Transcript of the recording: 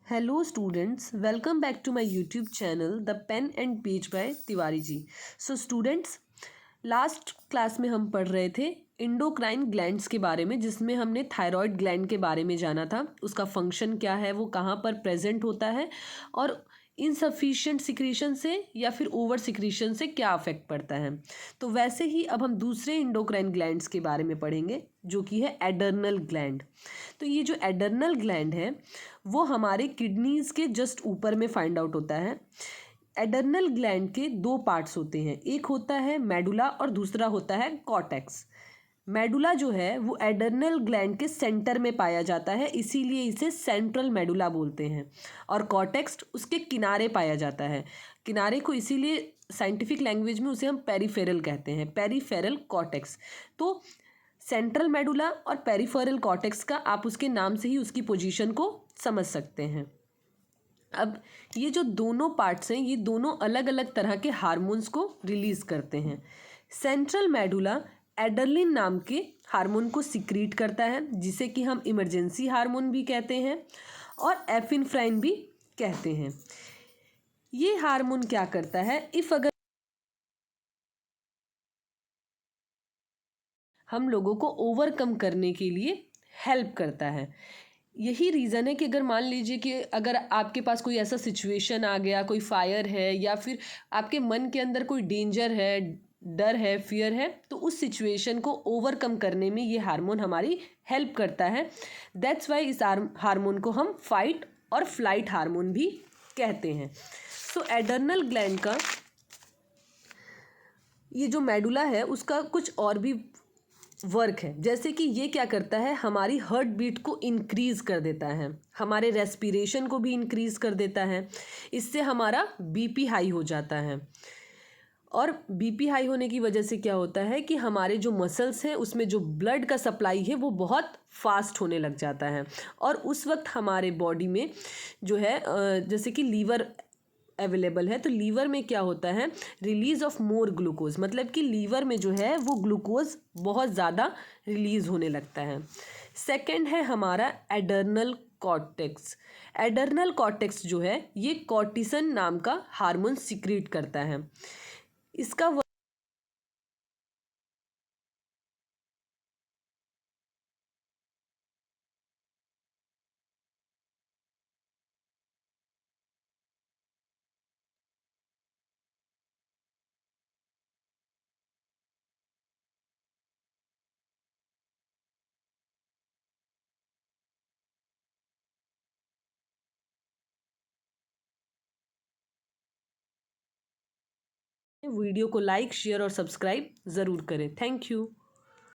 Hello students, welcome back to my YouTube channel The Pen and Page by Tiwari ji. So students, last class में हम पढ़ रहे थे endocrine glands के बारे में, जिसमें हमने थायराइड ग्लैंड के बारे में जाना था, उसका फंक्शन क्या है, वो कहाँ पर प्रेजेंट होता है और इनसफिशिएंट सिक्रीशन से या फिर ओवर सिक्रीशन से क्या अफेक्ट पड़ता है। तो वैसे ही अब हम दूसरे इंडोक्राइन ग्लैंड्स के बारे में पढ़ेंगे, जो कि है एडर्नल ग्लैंड। तो ये जो एडर्नल ग्लैंड है वो हमारे किडनीज के जस्ट ऊपर में फाइंड आउट होता है। एडर्नल ग्लैंड के दो पार्ट्स होते हैं, एक होता है मेडुला और दूसरा होता है कॉर्टेक्स। मेडुला जो है वो एडर्नल ग्लैंड के सेंटर में पाया जाता है, इसीलिए इसे सेंट्रल मेडुला बोलते हैं। और कॉर्टेक्स उसके किनारे पाया जाता है। किनारे को इसीलिए साइंटिफिक लैंग्वेज में उसे हम पेरिफेरल कहते हैं, पेरिफेरल कॉर्टेक्स। तो सेंट्रल मेडुला और पेरिफेरल कॉर्टेक्स का आप उसके नाम से ही उसकी पोजीशन को समझ सकते हैं। अब ये जो दोनों पार्ट्स हैं ये दोनों अलग अलग तरह के हार्मोन्स को रिलीज करते हैं। सेंट्रल मेडुला एडरलिन नाम के हार्मोन को सिक्रीट करता है, जिसे कि हम इमरजेंसी हार्मोन भी कहते हैं और एफिनफ्राइन भी कहते हैं। ये हार्मोन क्या करता है, इफ अगर हम लोगों को ओवरकम करने के लिए हेल्प करता है। यही रीज़न है कि अगर मान लीजिए कि अगर आपके पास कोई ऐसा सिचुएशन आ गया, कोई फायर है या फिर आपके मन के अंदर कोई डेंजर है, डर है, फियर है, तो उस सिचुएशन को ओवरकम करने में ये हार्मोन हमारी हेल्प करता है। दैट्स वाई इस हार्मोन को हम फाइट और फ्लाइट हार्मोन भी कहते हैं। सो एडर्नल ग्लैंड का ये जो मेडुला है उसका कुछ और भी वर्क है, जैसे कि ये क्या करता है, हमारी हार्ट बीट को इंक्रीज़ कर देता है, हमारे रेस्पिरेशन को भी इंक्रीज़ कर देता है। इससे हमारा बीपी हाई हो जाता है और बीपी हाई होने की वजह से क्या होता है कि हमारे जो मसल्स हैं उसमें जो ब्लड का सप्लाई है वो बहुत फास्ट होने लग जाता है। और उस वक्त हमारे बॉडी में जो है जैसे कि लीवर अवेलेबल है, तो लीवर में क्या होता है, रिलीज ऑफ मोर ग्लूकोज, मतलब कि लीवर में जो है वो ग्लूकोज बहुत ज़्यादा रिलीज होने लगता है। सेकंड है हमारा एडर्नल कॉर्टेक्स। एडर्नल कॉर्टेक्स जो है ये कॉर्टिसन नाम का हार्मोन सिक्रीट करता है। इसका वीडियो को लाइक, शेयर और सब्सक्राइब ज़रूर करें। Thank you.